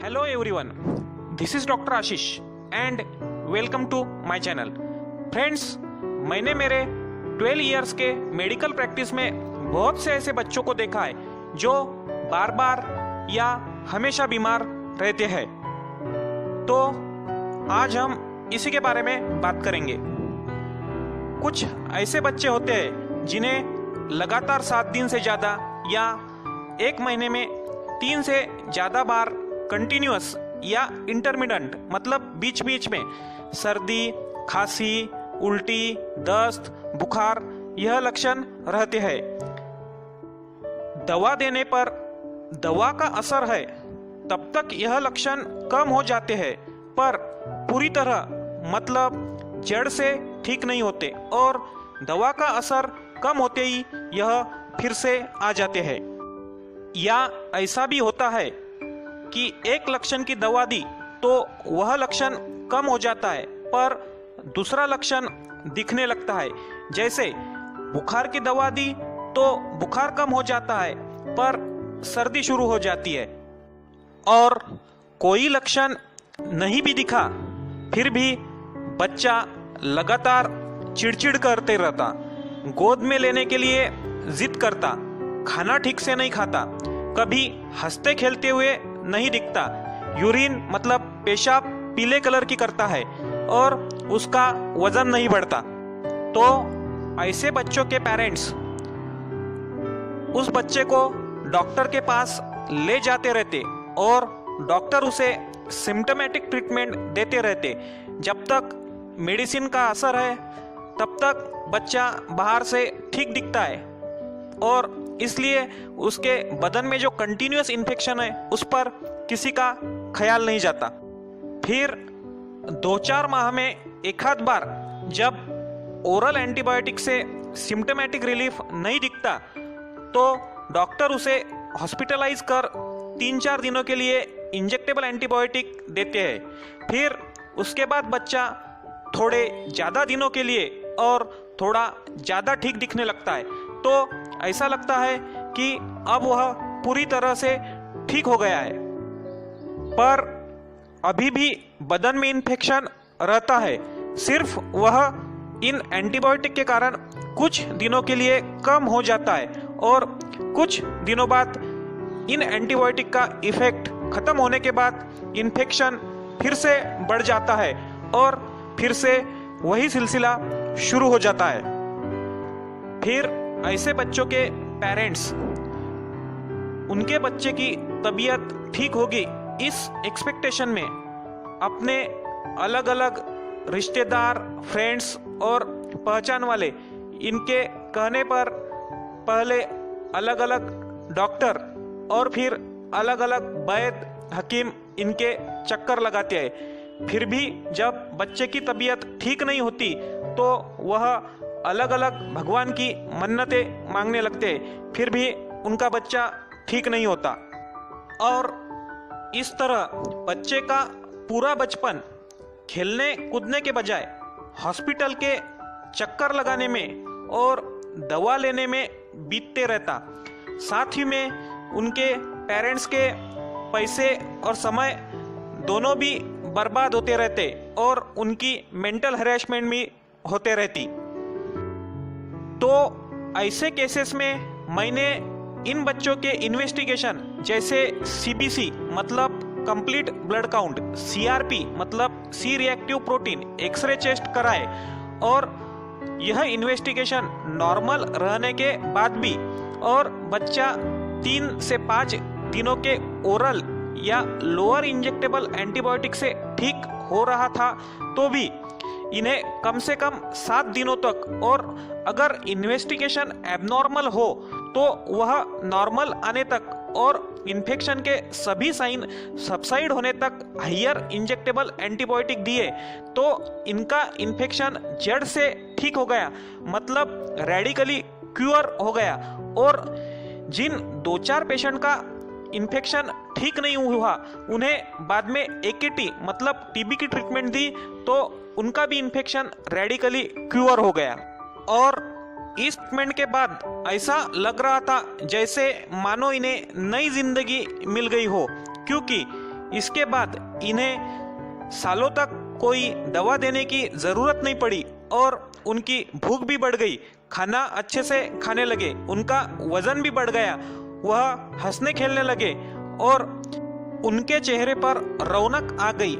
Hello everyone, this is Dr. Ashish and welcome to my channel. Friends, मैंने मेरे 12 years के medical practice में बहुत से ऐसे बच्चों को देखा है जो बार बार या हमेशा बीमार रहते हैं। तो आज हम इसी के बारे में बात करेंगे। कुछ ऐसे बच्चे होते हैं जिन्हें लगातार 7 दिन से ज़्यादा या 1 महीने में 3 से ज़्यादा बार कंटिन्यूअस या इंटरमिटेंट मतलब बीच बीच में सर्दी, खांसी, उल्टी, दस्त, बुखार यह लक्षण रहते हैं। दवा देने पर दवा का असर है तब तक यह लक्षण कम हो जाते हैं, पर पूरी तरह मतलब जड़ से ठीक नहीं होते और दवा का असर कम होते ही यह फिर से आ जाते हैं। या ऐसा भी होता है कि एक लक्षण की दवा दी तो वह लक्षण कम हो जाता है पर दूसरा लक्षण दिखने लगता है। जैसे बुखार की दवा दी तो बुखार कम हो जाता है पर सर्दी शुरू हो जाती है, और कोई लक्षण नहीं भी दिखा फिर भी बच्चा लगातार चिड़चिड़ करते रहता, गोद में लेने के लिए जिद करता, खाना ठीक से नहीं खाता, कभी हंसते खेलते हुए नहीं दिखता, यूरिन मतलब पेशाब पीले कलर की करता है और उसका वजन नहीं बढ़ता। तो ऐसे बच्चों के पेरेंट्स उस बच्चे को डॉक्टर के पास ले जाते रहते और डॉक्टर उसे सिम्टोमेटिक ट्रीटमेंट देते रहते। जब तक मेडिसिन का असर है तब तक बच्चा बाहर से ठीक दिखता है और इसलिए उसके बदन में जो कंटिन्यूअस इन्फेक्शन है उस पर किसी का ख्याल नहीं जाता। फिर 2-4 माह में एक आध बार जब ओरल एंटीबायोटिक से सिम्टोमेटिक रिलीफ नहीं दिखता तो डॉक्टर उसे हॉस्पिटलाइज कर 3-4 दिनों के लिए इंजेक्टेबल एंटीबायोटिक देते हैं। फिर उसके बाद बच्चा थोड़े ज़्यादा दिनों के लिए और थोड़ा ज़्यादा ठीक दिखने लगता है, तो ऐसा लगता है कि अब वह पूरी तरह से ठीक हो गया है, पर अभी भी बदन में इन्फेक्शन रहता है। सिर्फ वह इन एंटीबायोटिक के कारण कुछ दिनों के लिए कम हो जाता है और कुछ दिनों बाद इन एंटीबायोटिक का इफेक्ट खत्म होने के बाद इन्फेक्शन फिर से बढ़ जाता है और फिर से वही सिलसिला शुरू हो जाता है। फिर ऐसे बच्चों के पेरेंट्स उनके बच्चे की तबीयत ठीक होगी इस एक्सपेक्टेशन में अपने अलग अलग रिश्तेदार, फ्रेंड्स और पहचान वाले इनके कहने पर पहले अलग अलग डॉक्टर और फिर अलग अलग वैद्य, हकीम इनके चक्कर लगाते हैं। फिर भी जब बच्चे की तबीयत ठीक नहीं होती तो वह अलग अलग भगवान की मन्नतें मांगने लगते हैं, फिर भी उनका बच्चा ठीक नहीं होता। और इस तरह बच्चे का पूरा बचपन खेलने कूदने के बजाय हॉस्पिटल के चक्कर लगाने में और दवा लेने में बीतते रहता। साथ ही में उनके पेरेंट्स के पैसे और समय दोनों भी बर्बाद होते रहते और उनकी मेंटल हैरेसमेंट भी होते रहती। तो ऐसे केसेस में मैंने इन बच्चों के इन्वेस्टिगेशन जैसे सीबीसी मतलब कंप्लीट ब्लड काउंट, सीआरपी मतलब C reactive protein, X ray chest कराए और यह इन्वेस्टिगेशन नॉर्मल रहने के बाद भी और बच्चा 3 से 5 दिनों के ओरल या लोअर इंजेक्टेबल एंटीबायोटिक से ठीक हो रहा था तो भी इन्हें कम से कम 7 दिनों तक, और अगर इन्वेस्टिगेशन एबनॉर्मल हो तो वह नॉर्मल आने तक और इन्फेक्शन के सभी साइन सबसाइड होने तक हायर इंजेक्टेबल एंटीबायोटिक दिए तो इनका इन्फेक्शन जड़ से ठीक हो गया, मतलब रेडिकली क्योर हो गया। और जिन 2-4 पेशेंट का इन्फेक्शन ठीक नहीं हुआ उन्हें बाद में AKT मतलब टीबी की ट्रीटमेंट दी तो उनका भी इन्फेक्शन रेडिकली क्योर हो गया। और इस ट्रीटमेंट के बाद ऐसा लग रहा था जैसे मानो इन्हें नई जिंदगी मिल गई हो, क्योंकि इसके बाद इन्हें सालों तक कोई दवा देने की ज़रूरत नहीं पड़ी और उनकी भूख भी बढ़ गई, खाना अच्छे से खाने लगे, उनका वजन भी बढ़ गया, वह हंसने खेलने लगे और उनके चेहरे पर रौनक आ गई।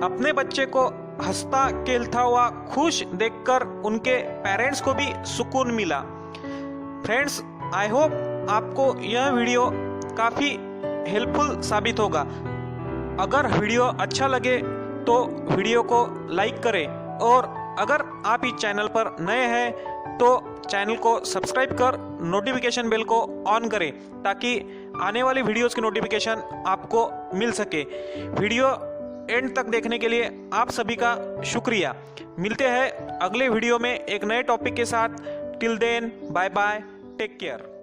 अपने बच्चे को हंसता खेलता हुआ खुश देखकर उनके पेरेंट्स को भी सुकून मिला। फ्रेंड्स, आई होप आपको यह वीडियो काफ़ी हेल्पफुल साबित होगा। अगर वीडियो अच्छा लगे तो वीडियो को लाइक करें और अगर आप इस चैनल पर नए हैं तो चैनल को सब्सक्राइब कर नोटिफिकेशन बेल को ऑन करें ताकि आने वाली वीडियोस की नोटिफिकेशन आपको मिल सके। वीडियो एंड तक देखने के लिए आप सभी का शुक्रिया। मिलते हैं अगले वीडियो में एक नए टॉपिक के साथ। Till then, bye bye, take care.